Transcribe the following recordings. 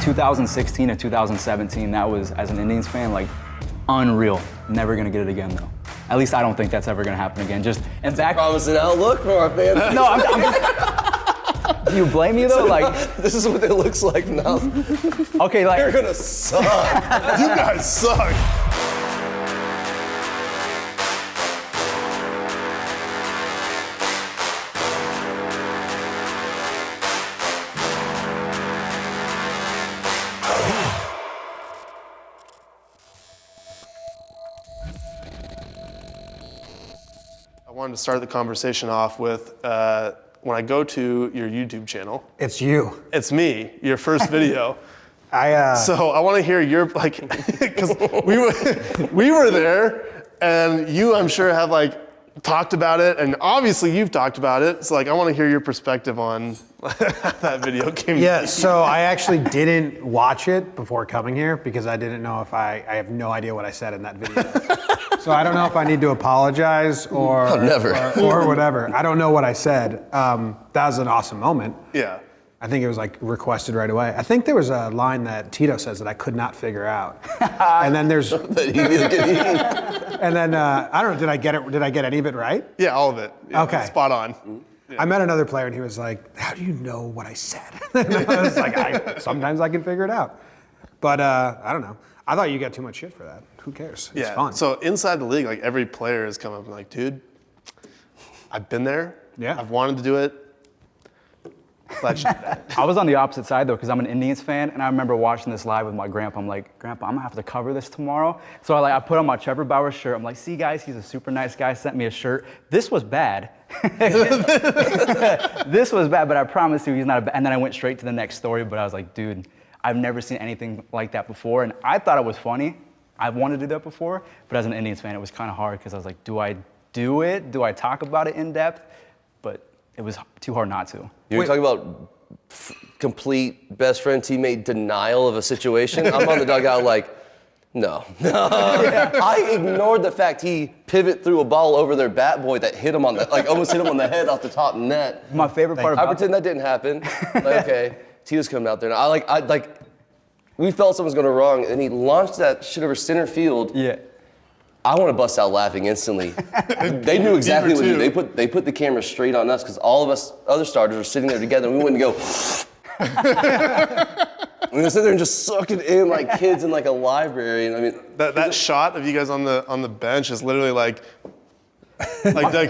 2016 and 2017, that was, as an Indians fan, like unreal. Never gonna get it again though. At least I don't think that's ever gonna happen again. Promising outlook for our fans. No, I'm just, do you blame me though? So like, this is what it looks like now. okay, like. You're gonna suck. You guys suck. I wanted to start the conversation off with when I go to your YouTube channel. It's you. It's me, your first video. So I want to hear your, like, because we were there, and you, I'm sure, have like talked about it, and obviously you've talked about it. So like, I want to hear your perspective on how that video came. Yeah, so I actually didn't watch it before coming here because I didn't know if I have no idea what I said in that video. So I don't know if I need to apologize or whatever. I don't know what I said. That was an awesome moment. Yeah. I think it was like requested right away. I think there was a line that Tito says that I could not figure out. And then there's, and then I don't know, did I get it? Did I get any of it right? Yeah, all of it. Yeah, okay. Spot on. Yeah. I met another player and he was like, how do you know what I said? And I was like, sometimes I can figure it out. But I don't know. I thought you got too much shit for that. Who cares? It's fun. So inside the league, like every player has come up and like, dude, I've been there. Yeah. I've wanted to do it. Glad you did that. I was on the opposite side though, because I'm an Indians fan, and I remember watching this live with my grandpa. I'm like, Grandpa, I'm gonna have to cover this tomorrow. So I put on my Trevor Bauer shirt. I'm like, see guys, he's a super nice guy, sent me a shirt. This was bad. This was bad, but I promise you he's not a bad. And then I went straight to the next story, but I was like, dude, I've never seen anything like that before. And I thought it was funny. I've wanted to do that before, but as an Indians fan, it was kind of hard because I was like, do I do it? Do I talk about it in depth? But it was too hard not to. You're talking about complete best friend teammate denial of a situation. I'm on the dugout like, no. I ignored the fact he pivot threw a ball over their bat boy that hit him on the, like almost hit him on the head off the top net. My favorite part about I pretend that didn't happen. Like, okay, Tito's coming out there. And we felt something was going wrong, and he launched that shit over center field. Yeah. I want to bust out laughing instantly. They knew exactly what to do. They put the camera straight on us because all of us other starters were sitting there together, and we wouldn't go. We would sit there and just suck it in like kids in like a library. And I mean, that shot of you guys on the bench is literally like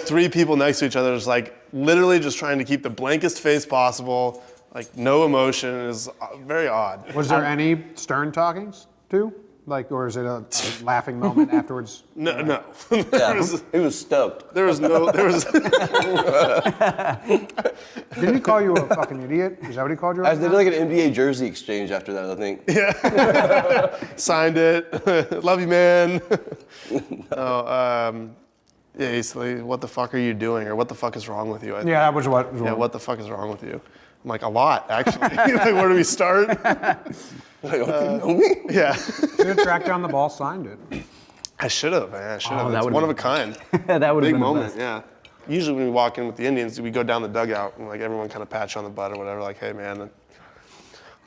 three people next to each other, is like literally just trying to keep the blankest face possible, like no emotion. It is very odd. Was there any stern talkings too? Like, or is it a laughing moment afterwards? No. yeah, he was stoked. There was. Didn't he call you a fucking idiot? Is that what he called you? They did like an NBA jersey exchange after that, I think. Yeah. Signed it. Love you, man. Yeah, he's like, what the fuck are you doing? Or what the fuck is wrong with you? Yeah, that was what. Yeah, what the fuck is wrong with you? I'm like, a lot, actually. Like, where do we start? Like, okay, you know me? Yeah. Should have tracked down the ball, signed it. I should have, man. I should have. that It's would've one of been- a kind. That would have Big been moment, the best. yeah. Usually when we walk in with the Indians, we go down the dugout and like everyone kind of pat you on the butt or whatever, like, hey man. It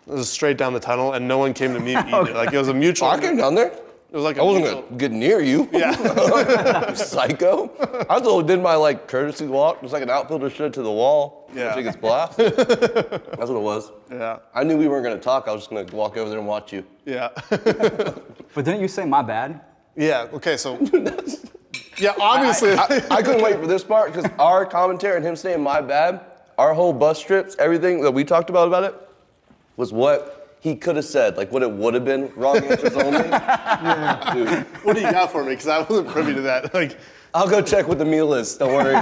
was straight down the tunnel and no one came to meet me. Like it was a mutual. I came down there. It was like I wasn't gonna get near you. Yeah. Psycho. I was the did my like courtesy walk, just like an outfielder should to the wall. Yeah. Take his blast. That's what it was. Yeah. I knew we weren't gonna talk. I was just gonna walk over there and watch you. Yeah. But didn't you say my bad? Yeah. Okay. So. Yeah. Obviously. I couldn't wait for this part because our commentary and him saying my bad, our whole bus trips, everything that we talked about it, was what he could have said, like what it would have been. Wrong answers only. Yeah. Dude. What do you got for me? Because I wasn't privy to that. Like. I'll go check what the meal is. Don't worry.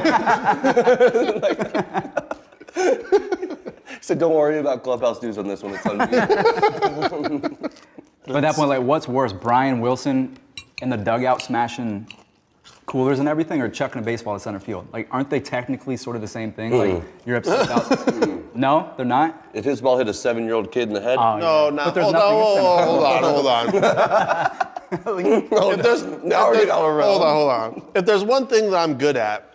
He said, don't worry about Clubhouse News on this one. It's on me. But at that point, like, what's worse, Brian Wilson in the dugout smashing coolers and everything, or chucking a baseball to center field? Like, aren't they technically sort of the same thing? Like, you're upset about. No, they're not. If his ball hit a 7-year-old kid in the head. Oh, No, yeah. no. But there's Hold nothing on. Hold on. If there's one thing that I'm good at,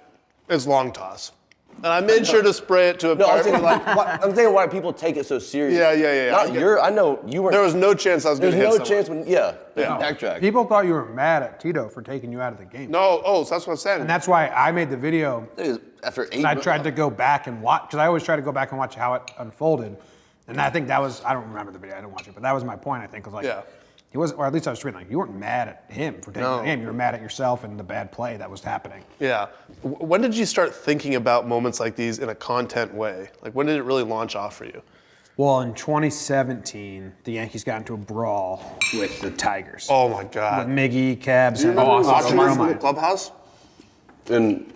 it's long toss. And I made sure to spray it to a No, I'm part. saying I'm saying why people take it so serious. Yeah. I know you weren't. There was no chance I was going There's to hit no someone. chance backtrack. People thought you were mad at Tito for taking you out of the game. No, so that's what I'm saying. And that's why I made the video. After 8 And I tried to go back and watch, because I always try to go back and watch how it unfolded. And I think that was, I don't remember the video, I didn't watch it, but that was my point, I think, was like, he was, or at least I was reading, like, you weren't mad at him for taking the game, you were mad at yourself and the bad play that was happening. Yeah. When did you start thinking about moments like these in a content way? Like, when did it really launch off for you? Well, in 2017, the Yankees got into a brawl with the Tigers. Oh my God. With Miggy, Cabs, and Watching this in the Romine. clubhouse? And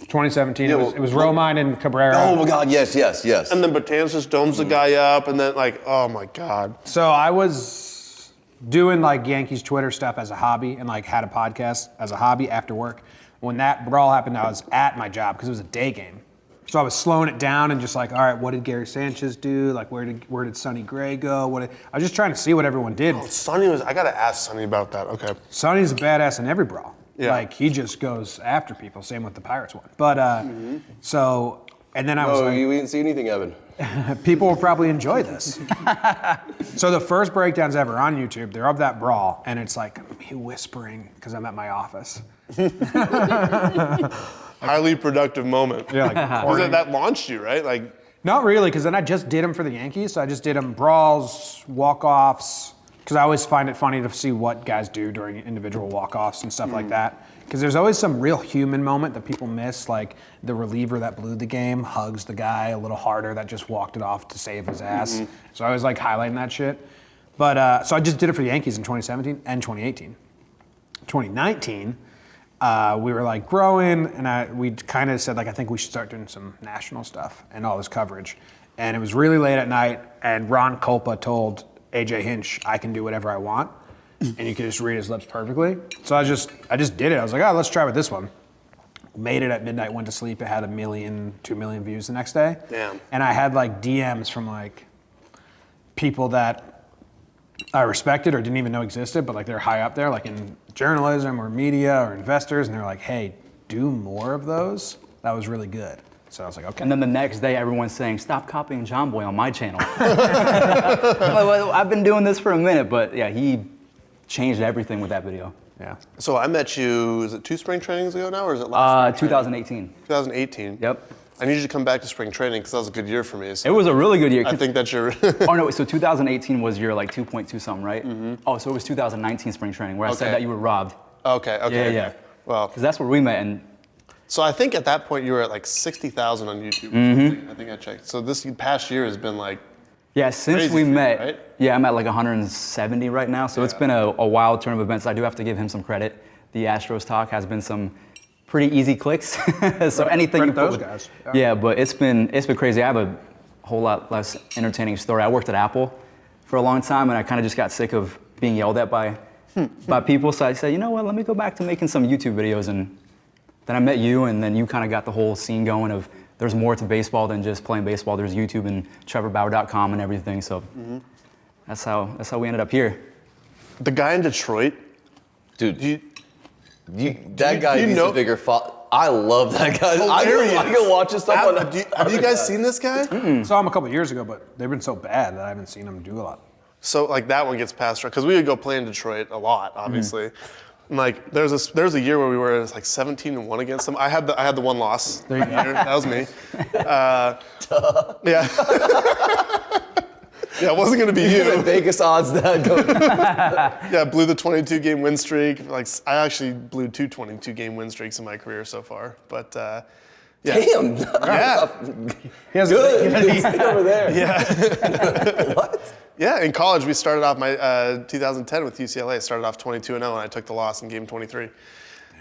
2017, it was Romine and Cabrera. oh my God, yes. And then Batanzas just domes the guy up, and then like, oh my God. So I was doing like Yankees Twitter stuff as a hobby and like had a podcast as a hobby after work. When that brawl happened, I was at my job because it was a day game. So I was slowing it down and just like, all right, what did Gary Sanchez do? Like, where did Sonny Gray go? I was just trying to see what everyone did. I gotta ask Sonny about that. Okay. Sonny's a badass in every brawl. Yeah. Like, he just goes after people. Same with the Pirates one. But, so, and then I was like, you didn't see anything, Evan. people will probably enjoy this. So the first breakdowns ever on YouTube, they're of that brawl, and it's like me whispering because I'm at my office. Highly productive moment. Yeah, like recording. That launched you, right? Like, Not really, because then I just did them for the Yankees. So I just did them brawls, walk-offs, because I always find it funny to see what guys do during individual walk-offs and stuff like that. Because there's always some real human moment that people miss, like the reliever that blew the game hugs the guy a little harder that just walked it off to save his ass. So I was like highlighting that shit. But so I just did it for the Yankees in 2017 and 2018. 2019, we were like growing, and we kind of said like, I think we should start doing some national stuff and all this coverage. And it was really late at night, and Ron Culpa told AJ Hinch, I can do whatever I want, and you can just read his lips perfectly. So I just did it. I was like, let's try with this one. Made it at midnight, went to sleep. It had 1 million, 2 million views the next day. Damn. And I had like DMs from like people that I respected or didn't even know existed, but like they're high up there, like in journalism or media or investors, and they're like, hey, do more of those. That was really good. So I was like, okay. And then the next day, everyone's saying, stop copying Jomboy on my channel. Well, I've been doing this for a minute, but yeah, he changed everything with that video. Yeah. so I met you, is it 2 spring trainings ago now, or is it last? 2018. 2018. Yep. I need you to come back to spring training because that was a good year for me. So It was a really good year. I think that's your. Oh no, so 2018 was your like 2.2 something, right? Oh, so it was 2019 spring training where I said Okay. that you were robbed. Okay. Yeah. Well, Because that's where we met, and so I think at that point you were at like 60,000 on YouTube. Or something. I think I checked. So this past year has been like. yeah, since Crazy we for you, met, right? yeah, I'm at like 170 right now. So it's been a wild turn of events. I do have to give him some credit. The Astros talk has been some pretty easy clicks. So anything you Credit put those with- guys. Yeah, but it's been crazy. I have a whole lot less entertaining story. I worked at Apple for a long time, and I kind of just got sick of being yelled at by people. So I said, you know what? Let me go back to making some YouTube videos. And then I met you, and then you kind of got the whole scene going of there's more to baseball than just playing baseball. There's YouTube and TrevorBauer.com and everything. So that's how we ended up here. The guy in Detroit, Dude, you that guy needs a bigger I love that guy. I can watch his stuff on. Have you guys seen this guy? Saw him a couple years ago, but they've been so bad that I haven't seen him do a lot. So like that one gets passed around because we would go play in Detroit a lot, obviously. And like there's a year where we were like 17-1 against them. I had the one loss. There you go. That was me. Yeah. Yeah, it wasn't gonna be you. Vegas odds that go. Yeah, blew the 22-game win streak. Like I actually blew 2 22-game win streaks in my career so far. But yeah. Damn. Yeah. He has Good. He's over there. Yeah. What? Yeah, in college we started off my 2010 with UCLA. Started off 22-0, and I took the loss in game 23.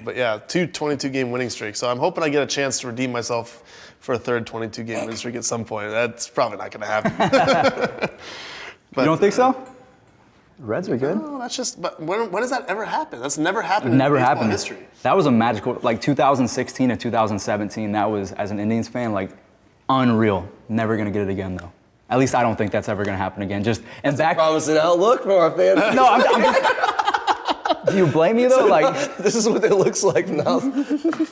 But yeah, 2 22-game winning streaks. So I'm hoping I get a chance to redeem myself for a third 22-game win streak at some point. That's probably not going to happen. You don't think so? Reds are good. No, that's just. But when does that ever happen? That's never happened. Never in baseball happened. history. That was a magical, like 2016 to 2017. That was, as an Indians fan, like unreal. Never gonna get it again though. At least I don't think that's ever gonna happen again. Just and back. Promising outlook for our fans. No, Do you blame me though? Like, This is what it looks like now.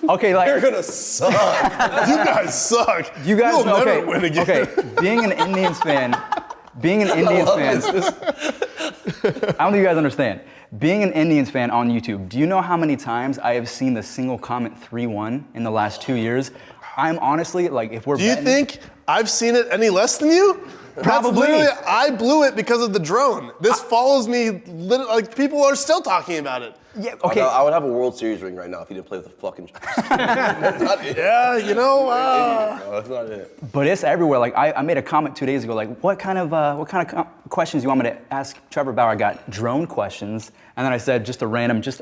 okay, like They're gonna suck. You guys suck. you guys. You'll Okay, never win again. okay. Being an Indians fan, I don't think you guys understand. Being an Indians fan on YouTube, do you know how many times I have seen the single comment 3-1 in the last 2 years? I'm honestly like, if we're Do you betting- think I've seen it any less than you? Probably. That's literally, I blew it because of the drone. This follows me, like people are still talking about it. Yeah. Okay. Okay. I would have a World Series ring right now if you didn't play with the fucking. That's not it. Yeah, you know. No, that's not it. But it's everywhere. Like I made a comment 2 days ago. Like, what kind of questions you want me to ask Trevor Bauer? I got drone questions, and then I said just a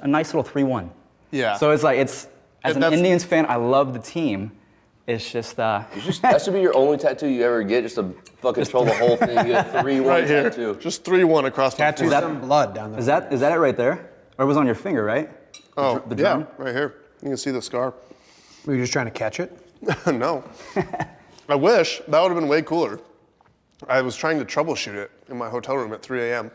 nice little 3-1. Yeah. So it's like as an That's- Indians fan, I love the team. It's just That should be your only tattoo you ever get, just to fucking troll the whole thing. You get 3-1 right here. tattoo. Just 3-1 across my Tattoo forehead. some blood down there. is that it right there, or it was on your finger, right? Oh, the yeah, drone? right here. You can see the scar. Were you just trying to catch it? No. I wish. That would have been way cooler. I was trying to troubleshoot it in my hotel room at 3 a.m.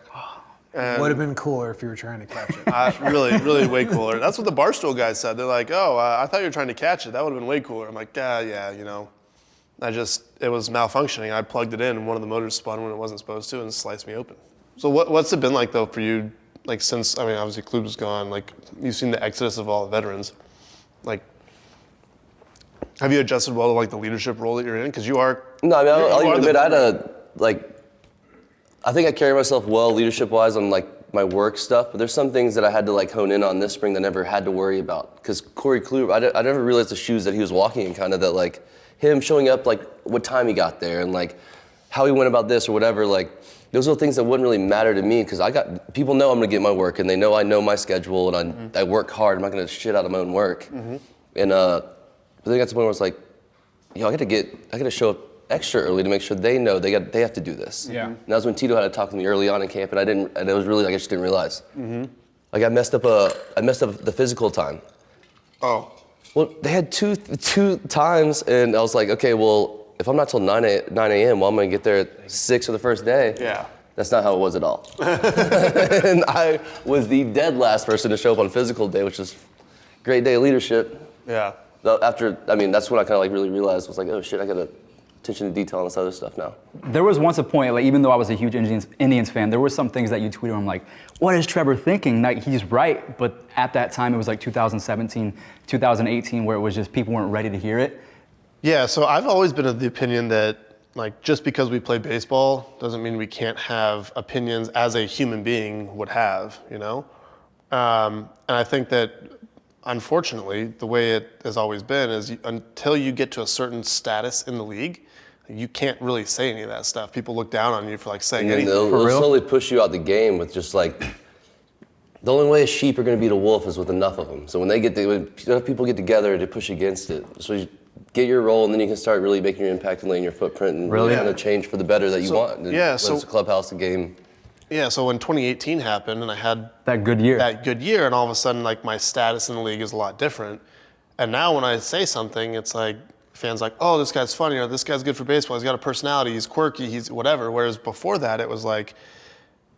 Would have been cooler if you were trying to catch it. Really, really way cooler. That's what the Barstool guys said. They're like, oh, I thought you were trying to catch it. That would have been way cooler. I'm like, yeah, you know. It was malfunctioning. I plugged it in and one of the motors spun when it wasn't supposed to and sliced me open. So what's it been like though for you, like since, I mean, obviously Klub was gone, like you've seen the exodus of all the veterans. Like, have you adjusted well to like the leadership role that you're in? Because you are. No, I mean, I'll you even are admit, the- I think I carry myself well leadership-wise on like my work stuff, but there's some things that I had to like hone in on this spring that I never had to worry about. Because Corey Kluber, I never realized the shoes that he was walking in, kind of that like him showing up, like what time he got there and like how he went about this or whatever. Like those are things that wouldn't really matter to me because people know I'm gonna get my work and they know I know my schedule and I work hard. I'm not gonna shit out of my own work. And but then I got to the point where it's like, I gotta show up extra early to make sure they know they have to do this. Yeah. And that was when Tito had to talk to me early on in camp, and it was really like I just didn't realize. Like I messed up the physical time. Oh. Well, they had two times, and I was like, okay, well, if I'm not till 9 a.m., well, I'm gonna get there at 6 for the first day. Yeah. That's not how it was at all. And I was the dead last person to show up on physical day, which is great day of leadership. Yeah. That's when I kind of like really realized, was like, oh shit, I gotta attention to detail on this other stuff now. There was once a point, like even though I was a huge Indians fan, there were some things that you tweeted. I'm like, what is Trevor thinking? Like he's right, but at that time it was like 2017, 2018, where it was just people weren't ready to hear it. Yeah, so I've always been of the opinion that like just because we play baseball doesn't mean we can't have opinions as a human being would have, you know? And I think that unfortunately, the way it has always been is until you get to a certain status in the league, you can't really say any of that stuff. People look down on you for like saying And anything. they'll slowly push you out the game with just like, the only way a sheep are going to beat a wolf is with enough of them. So when enough people get together to push against it, so you get your role and then you can start really making your impact and laying your footprint and really kind of change for the better that you want. Yeah, whether it's a clubhouse, a game. Yeah, so when 2018 happened and I had That good year. and all of a sudden like my status in the league is a lot different. And now when I say something, it's like fans like, oh, this guy's funny or this guy's good for baseball. He's got a personality. He's quirky. He's whatever. Whereas before that, it was like,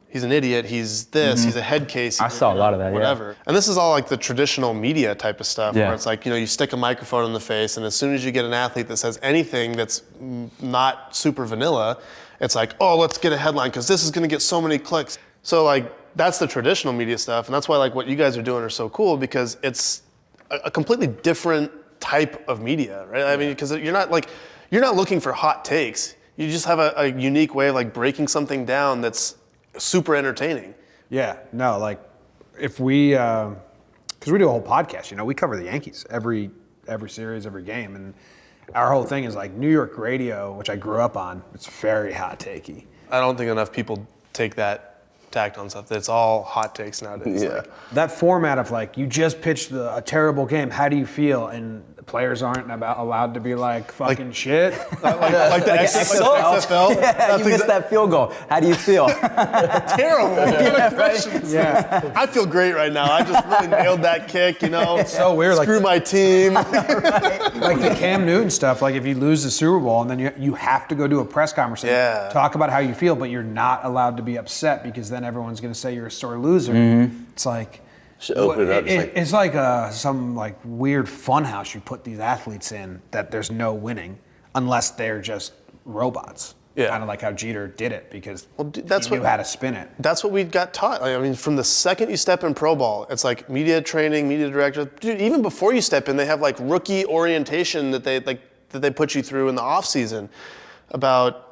he's an idiot. He's this. He's a head case. I saw a lot of that, yeah. Whatever. And this is all like the traditional media type of stuff Yeah. where it's like, you stick a microphone in the face and as soon as you get an athlete that says anything that's not super vanilla, it's like, oh, let's get a headline because this is going to get so many clicks. So like, that's the traditional media stuff. And that's why like what you guys are doing are so cool because it's a completely different type of media, right? I mean, because you're not looking for hot takes. You just have a unique way of like breaking something down that's super entertaining. Yeah, no, like if we, because we do a whole podcast, we cover the Yankees every series, every game, and our whole thing is like New York radio, which I grew up on. It's very hot takey. I don't think enough people take that tact on stuff. It's all hot takes nowadays. Yeah. Like, That format of like you just pitched a terrible game. How do you feel? And the players aren't allowed to be like fucking shit. like the XFL. Yeah, you missed that field goal. How do you feel? Terrible. Yeah. I feel great right now. I just really nailed that kick, It's so weird, like- Screw my team. Like the Cam Newton stuff, like if you lose the Super Bowl and then you have to go do a press conference and Yeah. talk about how you feel, but you're not allowed to be upset because then everyone's going to say you're a sore loser. It's like, Should open it up. It's like some like weird fun house you put these athletes in that there's no winning unless they're just robots. Yeah. Kind of like how Jeter did it because that's he knew how to spin it. That's what we got taught. I mean, from the second you step in pro ball, it's like media training, media director. Dude, even before you step in, they have like rookie orientation that they put you through in the off season about.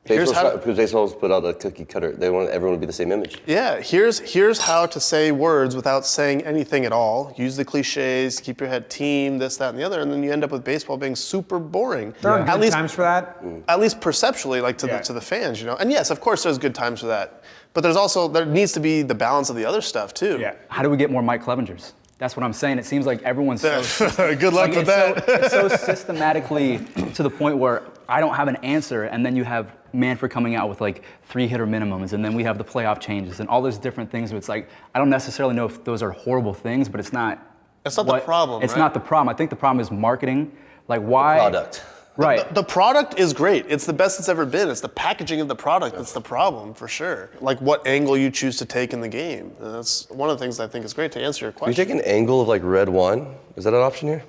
Because baseball's put out a cookie cutter. They want everyone to be the same image. Yeah, here's how to say words without saying anything at all. Use the cliches, keep your head team, this, that, and the other, and then you end up with baseball being super boring. There are good times for that. At least perceptually, like to the fans, you know. And yes, of course, there's good times for that. But there needs to be the balance of the other stuff too. Yeah. How do we get more Mike Clevingers? That's what I'm saying. It seems like everyone's so good luck with that. It's so systematically to the point where I don't have an answer, and then you have Manfred coming out with like 3-hitter minimums, and then we have the playoff changes and all those different things. It's like I don't necessarily know if those are horrible things, but it's not. That's not the problem. It's right? not the problem. I think the problem is marketing. Like why? The product. Right. The product is great. It's the best it's ever been. It's the packaging of the product that's the problem, for sure. Like what angle you choose to take in the game. And that's one of the things I think is great to answer your Can question. you take an angle of like red wine? Is that an option here?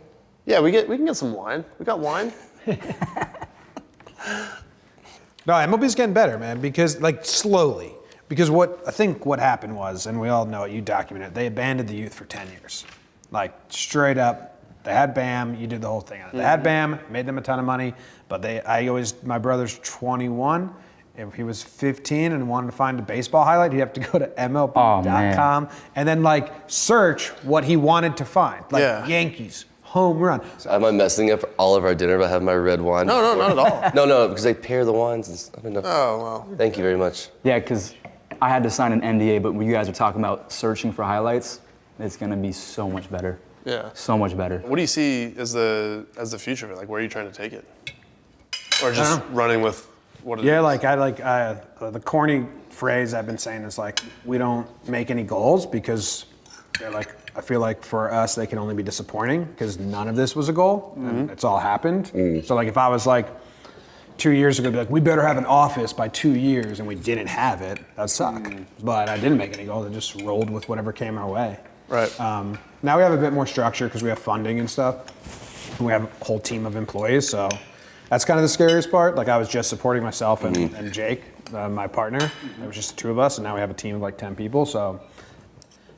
Yeah, we can get some wine. We got wine. No, MLB's getting better, man, because like slowly. Because what happened was, and we all know it, you document it, they abandoned the youth for 10 years. Like straight up, they had BAM, you did the whole thing on it. They had BAM, made them a ton of money, but my brother's 21. If he was 15 and wanted to find a baseball highlight, he'd have to go to MLB.com and then like search what he wanted to find. Like Yankees, home run. Am I messing up all of our dinner by having my red wine? No, not at all. No, because they pair the wines. I don't know. Oh, well. Thank you very much. Yeah, because I had to sign an NDA, but when you guys are talking about searching for highlights, it's going to be so much better. Yeah. So much better. What do you see as the future of it? Like, where are you trying to take it? Or just running with what it is? Yeah, like the corny phrase I've been saying is like, we don't make any goals because they're like, I feel like for us, they can only be disappointing because none of this was a goal and it's all happened. So like if I was like 2 years ago, be like, we better have an office by 2 years and we didn't have it, that'd suck. But I didn't make any goals, I just rolled with whatever came our way. Right. Now we have a bit more structure because we have funding and stuff. And we have a whole team of employees, so that's kind of the scariest part. Like I was just supporting myself and Jake, my partner. It was just the two of us, and now we have a team of like 10 people. So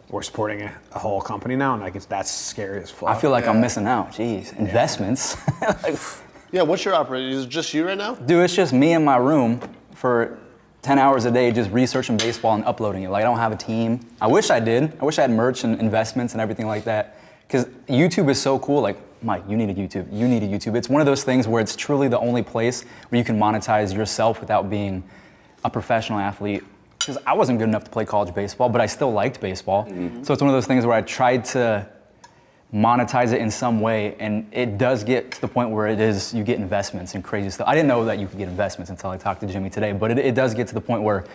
we're supporting a whole company now, and like that's scary as fuck. I feel like I'm missing out. Jeez, investments. Yeah, what's your operation? Is it just you right now? Dude, it's just me in my room for 10 hours a day just researching baseball and uploading it. Like I don't have a team. I wish I did. I wish I had merch and investments and everything like that. Because YouTube is so cool. Like, Mike, you need a YouTube. You need a YouTube. It's one of those things where it's truly the only place where you can monetize yourself without being a professional athlete. Because I wasn't good enough to play college baseball, but I still liked baseball. So it's one of those things where I tried to monetize it in some way, and it does get to the point where you get investments and crazy stuff. I didn't know that you could get investments until I talked to Jimmy today, but it does get to the point where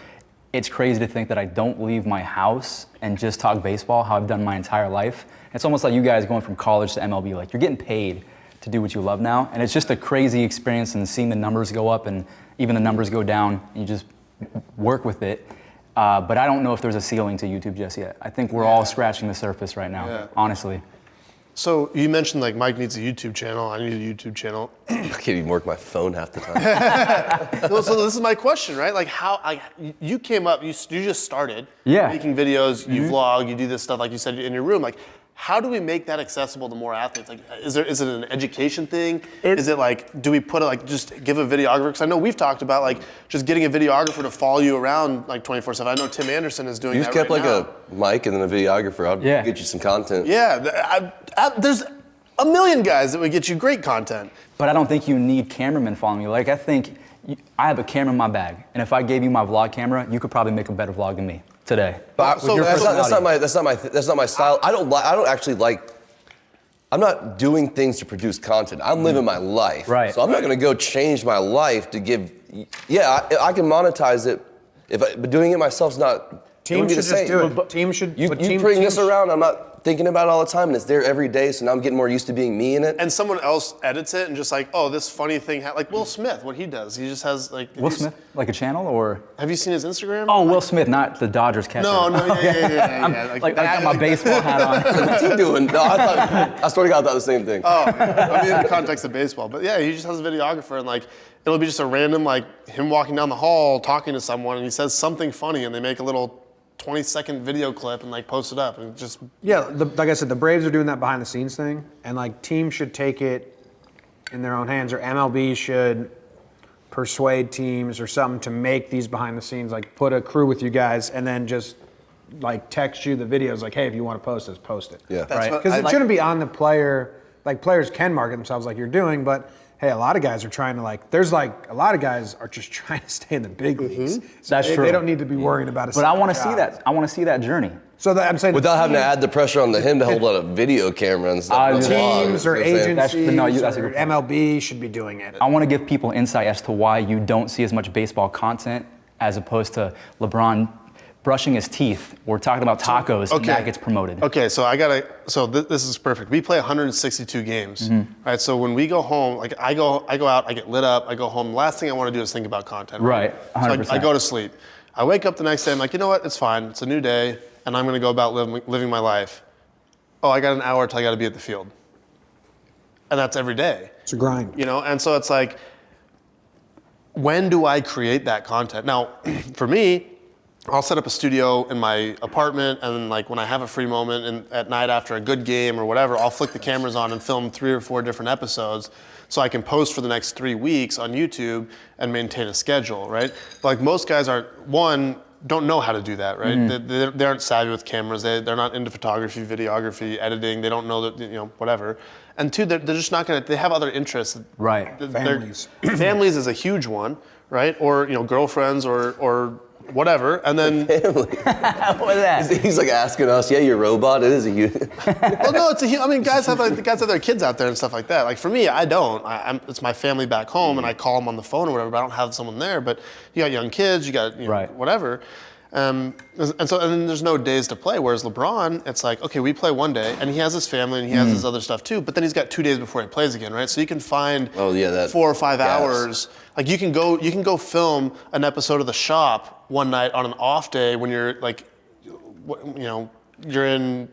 it's crazy to think that I don't leave my house and just talk baseball, how I've done my entire life. It's almost like you guys going from college to MLB, like you're getting paid to do what you love now, and it's just a crazy experience, and seeing the numbers go up and even the numbers go down, and you just work with it. But I don't know if there's a ceiling to YouTube just yet. I think we're all scratching the surface right now, honestly. So you mentioned like Mike needs a YouTube channel. I need a YouTube channel. I can't even work my phone half the time. So this is my question, right? Like you came up, you just started making videos, you vlog, you do this stuff like you said in your room. Like, how do we make that accessible to more athletes? Like, is it an education thing? Is it like, do we put it like, just give a videographer? Because I know we've talked about like just getting a videographer to follow you around like 24/7. I know Tim Anderson is doing that right now. You just kept like a mic and then a videographer. I'll get you some content. Yeah, there's a million guys that would get you great content. But I don't think you need cameramen following you. Like I think I have a camera in my bag, and if I gave you my vlog camera, you could probably make a better vlog than me today. But so that's not my style. I don't actually like. I'm not doing things to produce content. I'm living my life. Right. So I'm not going to go change my life to give. Yeah, I can monetize it, but doing it myself is not. Teams should just do it. Teams should. You bring this around. I'm not thinking about it all the time, and it's there every day. So now I'm getting more used to being me in it. And someone else edits it and just like, oh, this funny thing, like Will Smith, what he does, he just has like. Will Smith, like a channel, or? Have you seen his Instagram? Oh, Will Smith, not the Dodgers catcher. No, yeah. Like I got my baseball hat on. What's he doing? No, I swear to God, I thought the same thing. Oh, I mean in the context of baseball, but yeah, he just has a videographer and like it'll be just a random like him walking down the hall talking to someone and he says something funny and they make a little 20-second video clip and like post it up and just. Yeah, like I said, the Braves are doing that behind the scenes thing, and like teams should take it in their own hands, or MLB should persuade teams or something to make these behind the scenes, like put a crew with you guys and then just like text you the videos like, hey, if you want to post this, post it. Yeah. Right. Because it shouldn't be on the player. Like players can market themselves like you're doing, but hey, a lot of guys are trying to a lot of guys are just trying to stay in the big leagues. So That's they true. They don't need to be worrying about it. But I want to see that. I want to see that journey. So I'm saying Without having to add the pressure on him to hold a video camera and stuff. on the vlog, teams or you know what I'm saying? agencies that's a or good point. MLB should be doing it. I want to give people insight as to why you don't see as much baseball content as opposed to LeBron brushing his teeth or talking about tacos, and that gets promoted. Okay, so this is perfect. We play 162 games, right? So when we go home, like I go out, I get lit up, I go home. The last thing I want to do is think about content. Right, 100%. So I go to sleep. I wake up the next day, I'm like, you know what? It's fine. It's a new day, and I'm going to go about living my life. Oh, I got an hour till I got to be at the field, and that's every day. It's a grind. You know, and so it's like, when do I create that content? Now, for me, I'll set up a studio in my apartment, and then like when I have a free moment and at night after a good game or whatever, I'll flick the cameras on and film 3 or 4 different episodes so I can post for the next 3 weeks on YouTube and maintain a schedule, right? But like most guys don't know how to do that, right? They aren't savvy with cameras. They're not into photography, videography, editing. They don't know that, you know, whatever. And 2, they're just not gonna, they have other interests. Right. Families. Families is a huge one, right? Or, you know, girlfriends or whatever, and then. Family. What is that? He's like asking us, yeah, you're a robot. It is a you. Well, no, I mean, guys have their kids out there and stuff like that. Like for me, I don't. It's my family back home, and I call them on the phone or whatever. But I don't have someone there. But you got young kids, you got whatever. And then there's no days to play. Whereas LeBron, it's like, okay, we play one day, and he has his family and he has his other stuff too. But then he's got 2 days before he plays again, right? So you can find 4 or 5 hours. Like you can go film an episode of The Shop one night on an off day when you're like, you know, you're in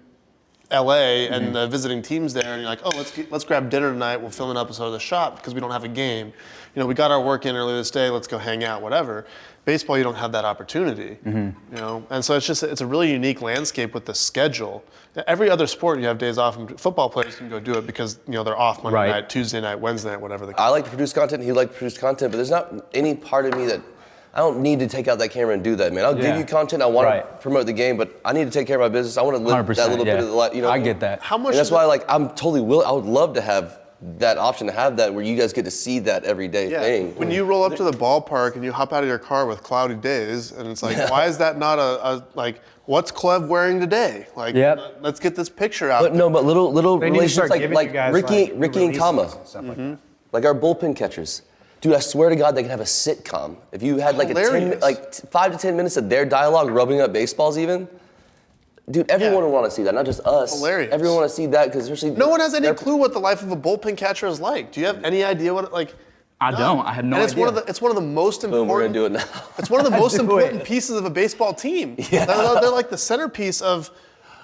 LA and the visiting team's there, and you're like, oh, let's grab dinner tonight. We'll film an episode of The Shop because we don't have a game. You know, we got our work in early this day. Let's go hang out, whatever. Baseball, you don't have that opportunity, you know, and so it's a really unique landscape with the schedule. Every other sport, you have days off, and football players can go do it because, you know, they're off Monday night, Tuesday night, Wednesday night, whatever. I like to produce content. He likes to produce content, but there's not any part of me that I don't need to take out that camera and do that, man. I'll give you content. I want to promote the game, but I need to take care of my business. I want to live that little bit of the life. You know, I get that. How much? And that's why, like, I'm totally willing. I would love to have that option, to have that where you guys get to see that everyday thing. When you roll up to the ballpark and you hop out of your car with cloudy days, and it's like, why is that not a like, what's Clev wearing today? Like, let's get this picture out. But no, but little They need to relationships start giving like you guys, Ricky and Tama, stuff like that. like our bullpen catchers. Dude, I swear to God, they could have a sitcom. If you had like 5 to 10 minutes of their dialogue rubbing up baseballs even. Dude, everyone would want to see that, not just us. Hilarious. Everyone want to see that because especially no one has any clue what the life of a bullpen catcher is like. Do you have any idea what it like? I don't. I have no idea. It's one of the most important. Boom, we're gonna do it now. It's one of the most important pieces of a baseball team. Yeah. They're like the centerpiece of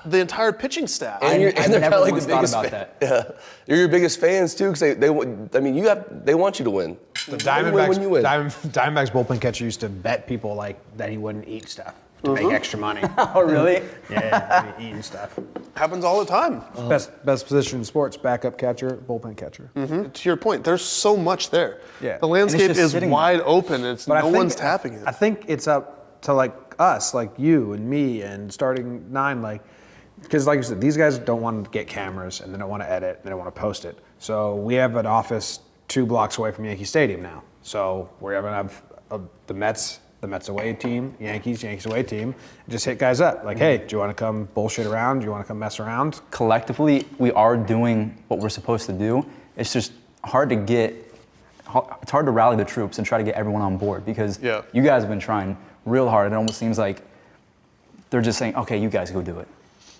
the entire pitching staff. And I they're never kinda like once the thought biggest about fan. that. Yeah, you're your biggest fans too, because they want you to win. The When you win. Diamondbacks bullpen catcher used to bet people like that he wouldn't eat stuff to make extra money. Oh, really? Yeah, eating stuff. Happens all the time. Best position in sports: backup catcher, bullpen catcher. To your point, there's so much there. Yeah. The landscape just is sitting wide open. It's But no one's tapping it. I think it's up to like us, like you and me, and starting 9, like, because like you said, these guys don't want to get cameras and they don't want to edit, they don't want to post it. So we have an office 2 blocks away from Yankee Stadium now. So we're gonna have the Mets away team, Yankees away team, and just hit guys up. Like, hey, do you want to come bullshit around? Do you want to come mess around? Collectively, we are doing what we're supposed to do. It's just hard it's hard to rally the troops and try to get everyone on board because you guys have been trying real hard. It almost seems like they're just saying, okay, you guys go do it.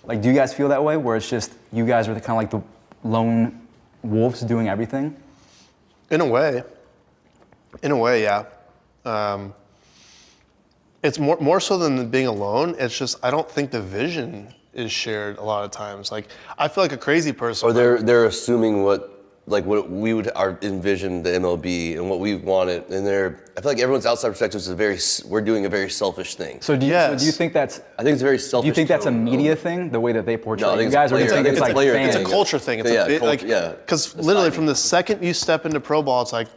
Like, do you guys feel that way, where it's just you guys are kind of like the lone wolves doing everything? In a way, yeah. It's more so than being alone. It's just I don't think the vision is shared a lot of times. Like I feel like a crazy person. Or they're assuming what we would envision the MLB and what we want it, and I feel like everyone's outside perspective is we're doing a very selfish thing. So do you think that's? I think it's a very selfish. Do you think that's a tone. media thing, the way that they portray No, I think you guys, or do you it's a think player- it's like player fans? It's a culture thing. It's because The literally signing. from the second you step into pro ball, it's like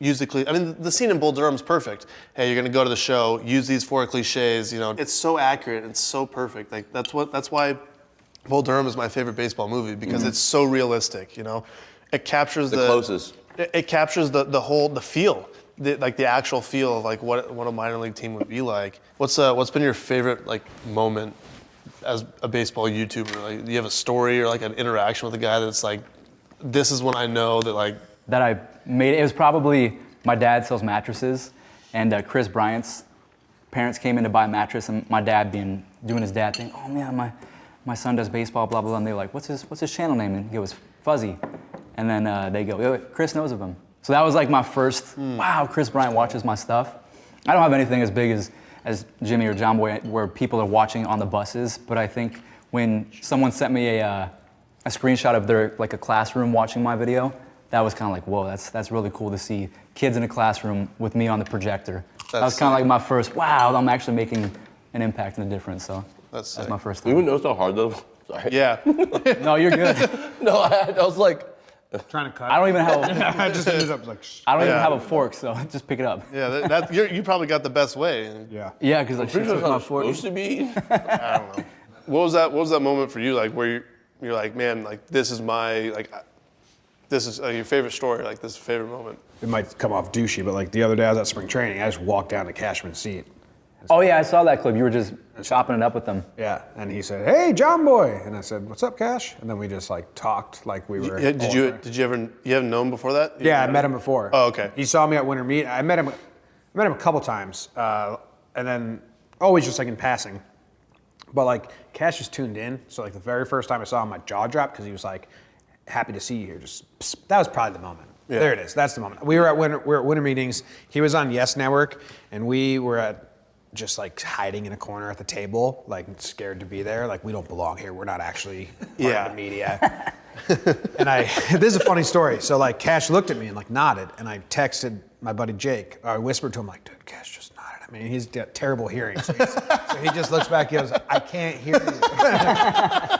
use the I mean, the scene in Bull Durham's perfect. Hey, you're gonna go to the show, use these 4 cliches. You know, it's so accurate and so perfect. Like that's why Bull Durham is my favorite baseball movie because it's so realistic. You know, it captures The closest. It captures the feel. The actual feel of like what a minor league team would be like. What's been your favorite like moment as a baseball YouTuber? Like, do you have a story or like an interaction with a guy that's like, this is when I know that like That I made it was probably my dad sells mattresses, and Chris Bryant's parents came in to buy a mattress, and my dad doing his dad thing. Oh man, my son does baseball, blah blah blah. And they were like, what's his channel name? And he goes Fuzzy, and then they go, yo, Chris knows of him. So that was like my first. Wow, Chris Bryant watches my stuff. I don't have anything as big as Jimmy or Jomboy where people are watching on the buses, but I think when someone sent me a screenshot of their like a classroom watching my video, that was kind of like, whoa, that's really cool to see kids in a classroom with me on the projector. That was kind of like my first, wow, I'm actually making an impact and a difference. So that's my first thing. You know how hard though? Sorry. yeah. No, you're good. No, I was like, Trying to cut. I don't even have I just ended up like. I don't even Yeah. have a fork, so just pick it up. Yeah, you probably got the best way. Yeah. Yeah, because like, she pretty sure took it's my not fork. supposed to be. I don't know. What was that moment for you? Like where you're like, man, like this is my like, this is your favorite story. Like this is your favorite moment. It might come off douchey, but like the other day I was at spring training, I just walked down to Cashman's seat. Oh yeah, I saw that clip. You were just chopping it up with them. Yeah, and he said, "Hey, Jomboy," and I said, "What's up, Cash?" And then we just like talked like we were. Yeah, did you haven't known before that? Yeah, I met him before. Oh, okay. He saw me at Winter Meet. I met him a couple times, and then always just like in passing. But like Cash just tuned in, so like the very first time I saw him, my jaw dropped because he was like, "Happy to see you here." That was probably the moment. Yeah. There it is. That's the moment. We were at winter meetings. He was on Yes Network, and we were at just like hiding in a corner at the table, like scared to be there. Like we don't belong here. We're not actually part of the media. And this is a funny story. So like Cash looked at me and like nodded, and I texted my buddy Jake. I whispered to him like, "Dude, Cash just nodded." I mean, he's got terrible hearing, so he just looks back. He goes, "I can't hear you."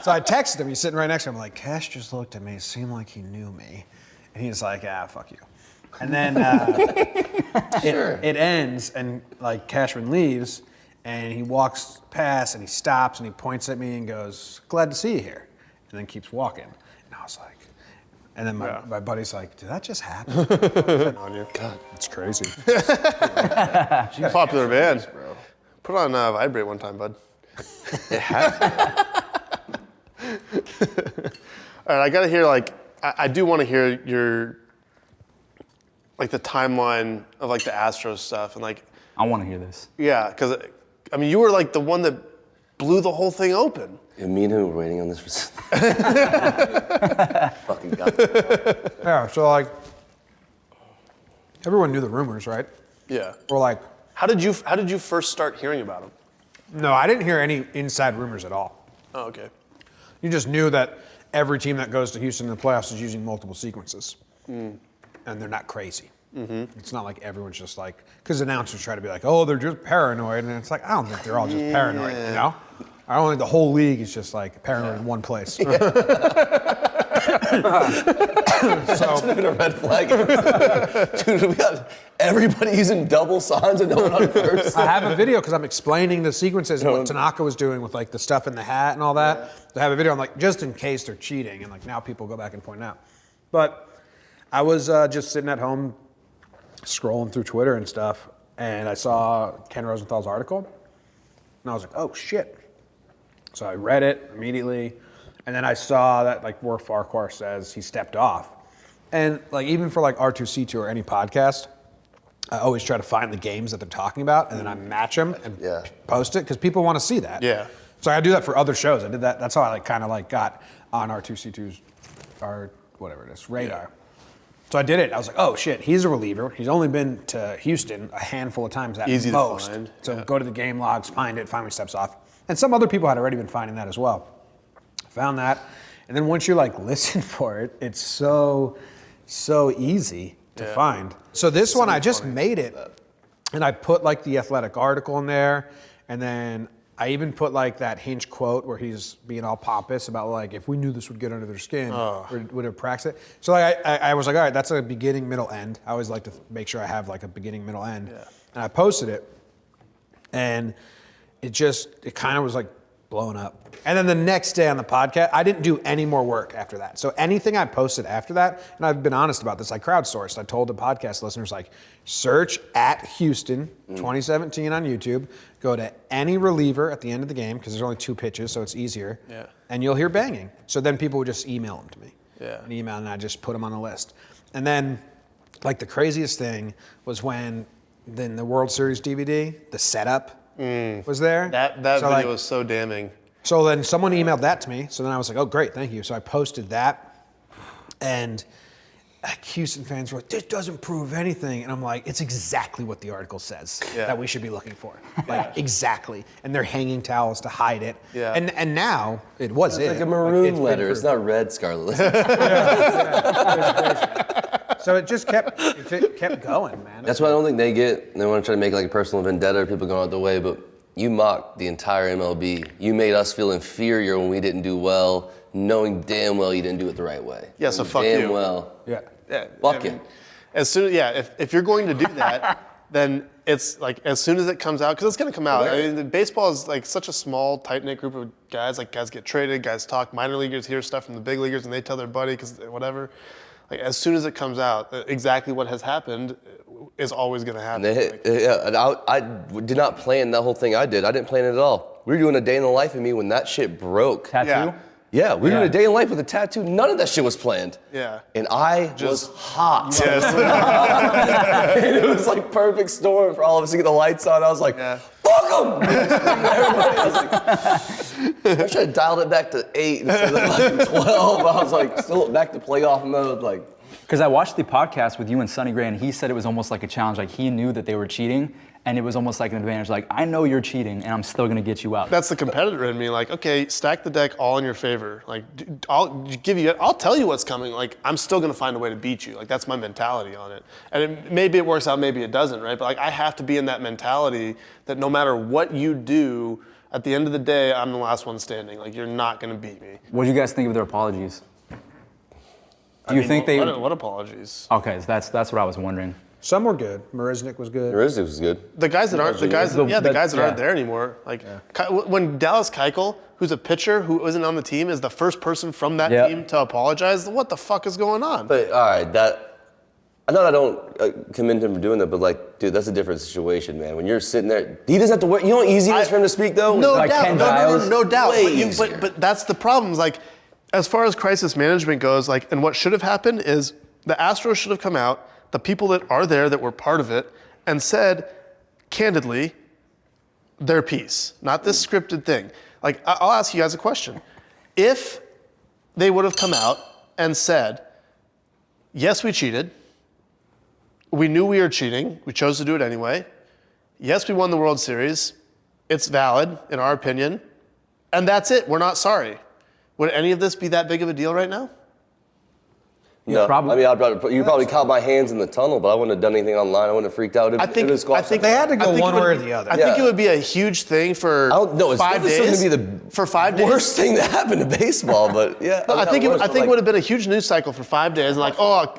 So I texted him. He's sitting right next to him. I'm like, Cash just looked at me. It seemed like he knew me, and he's like, "Ah, fuck you." And then it ends, and like Cashman leaves, and he walks past, and he stops, and he points at me and goes, "Glad to see you here," and then keeps walking. And I was like, and then my buddy's like, "Did that just happen?" On you. God, it's crazy. Popular band, bro. Put on Vibrate one time, bud. It has. All right, I gotta hear like I do want to hear your like the timeline of like the Astros stuff and like I want to hear this. yeah, because I mean you were like the one that blew the whole thing open. Yeah, me and him were waiting on this for fucking God. Yeah, so like everyone knew the rumors, right? Yeah. Or like, How did you first start hearing about them? no, I didn't hear any inside rumors at all. Oh, okay. You just knew that every team that goes to Houston in the playoffs is using multiple sequences. And they're not crazy. It's not like everyone's just like, because announcers try to be like, oh, they're just paranoid. And it's like, I don't think they're all just paranoid, you know? I don't think the whole league is just like paranoid in one place. So, That's been a red flag. Dude, we got everybody using double signs and no one on first. I have a video because I'm explaining the sequences and what Tanaka was doing with like the stuff in the hat and all that. I have a video. I'm like, just in case they're cheating, and like now people go back and point out. But I was just sitting at home, scrolling through Twitter and stuff, and I saw Ken Rosenthal's article, and I was like, oh shit. So I read it immediately, and then I saw that like where Farquhar says he stepped off, and like even for like R2C2 or any podcast, I always try to find the games that they're talking about, and then I match them and post it because people want to see that. Yeah. So I do that for other shows. I did that. That's how I kind of got on R2C2's, our whatever it is, radar. Yeah. So I did it. I was like, oh shit, he's a reliever. He's only been to Houston a handful of times at Easy most. to find. So go to the game logs, find it, find when he steps off. And some other people had already been finding that as well. Found that. And then once you listen for it, it's so easy to find. So this one, I just made it. And I put the Athletic article in there. And then I even put that Hinch quote where he's being all pompous about if we knew this would get under their skin, would it practice it? So I was like, all right, that's a beginning, middle, end. I always like to make sure I have a beginning, middle, end. Yeah. And I posted it, and it kind of was blown up. And then the next day on the podcast, I didn't do any more work after that. So anything I posted after that, and I've been honest about this, I crowdsourced. I told the podcast listeners, search at Houston 2017 on YouTube, go to any reliever at the end of the game, because there's only 2 pitches, so it's easier, and you'll hear banging. So then people would just email them to me. An email, and I just put them on the list. And then, the craziest thing was when, then the World Series DVD, the setup was there. That video was so damning. So then someone emailed that to me. So then I was like, oh, great, thank you. So I posted that. And Houston fans were like, this doesn't prove anything. And I'm like, it's exactly what the article says that we should be looking for. Exactly. And they're hanging towels to hide it. Yeah. And now it was it's like a maroon letter. It's not red scarlet. So it just kept going, man. That's what I don't think they get. They want to try to make a personal vendetta, people going out the way, but you mocked the entire MLB. You made us feel inferior when we didn't do well, knowing damn well you didn't do it the right way. Yeah, so fuck you. Damn well. Yeah. Fuck it. As soon if you're going to do that, then it's as soon as it comes out, because it's going to come out. Right. I mean, baseball is such a small, tight-knit group of guys. Guys get traded, guys talk. Minor leaguers hear stuff from the big leaguers, and they tell their buddy because whatever. As soon as it comes out, exactly what has happened is always going to happen. I did not plan that whole thing I did. I didn't plan it at all. We were doing a day in the life of me when that shit broke. Tattoo? Yeah, we were doing a day in life with a tattoo. None of that shit was planned. Yeah. And I was hot. Yes. And it was perfect storm for all of us to get the lights on. I was like, fuck them! I should have dialed it back to 8 instead of 12. I was still back to playoff mode. Because I watched the podcast with you and Sonny Gray, and he said it was almost like a challenge. He knew that they were cheating, and it was almost like an advantage. I know you're cheating, and I'm still gonna get you out. That's the competitor in me. Okay, stack the deck all in your favor. I'll tell you what's coming. I'm still gonna find a way to beat you. That's my mentality on it. And maybe it works out, maybe it doesn't, right? But I have to be in that mentality that no matter what you do, at the end of the day, I'm the last one standing. You're not gonna beat me. What do you guys think of their apologies? Do you think they? What apologies? Okay, so that's what I was wondering. Some were good. Marisnik was good. Marisnik was good. The guys that aren't aren't there anymore. When Dallas Keuchel, who's a pitcher who isn't on the team, is the first person from that team to apologize. What the fuck is going on? But all right, I know I don't commend him for doing that, but dude, that's a different situation, man. When you're sitting there, he doesn't have to work. You know how easy it is for him to speak though. No doubt. No doubt. But but that's the problem. As far as crisis management goes, and what should have happened is the Astros should have come out, the people that are there that were part of it, and said, candidly, their piece, not this scripted thing. I'll ask you guys a question. If they would have come out and said, yes, we cheated, we knew we were cheating, we chose to do it anyway, yes, we won the World Series, it's valid, in our opinion, and that's it, we're not sorry. Would any of this be that big of a deal right now? No, probably. I mean, you probably caught my hands in the tunnel, but I wouldn't have done anything online. I wouldn't have freaked out. I think they had to go one way or the other. I think it would be a huge thing for 5 days. It's going to be for 5 days. Worst thing that happened to baseball, but yeah. I think it would have been a huge news cycle for 5 days. And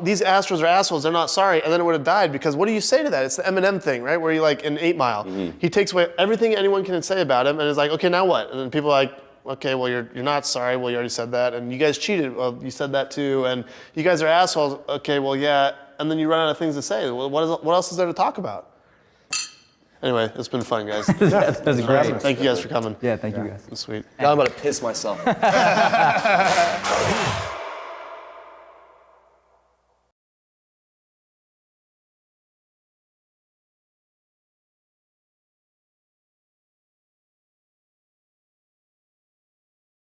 these Astros are assholes. They're not sorry, and then it would have died because what do you say to that? It's the Eminem thing, right? Where you in 8 Mile, he takes away everything anyone can say about him, and is okay, now what? And then people are okay, well, you're not sorry. Well, you already said that. And you guys cheated. Well, you said that too. And you guys are assholes. Okay, well, yeah. And then you run out of things to say. Well, what else is there to talk about? Anyway, it's been fun, guys. That's great. Thank you guys for coming. Yeah, thank you guys. Sweet. Now I'm about to piss myself.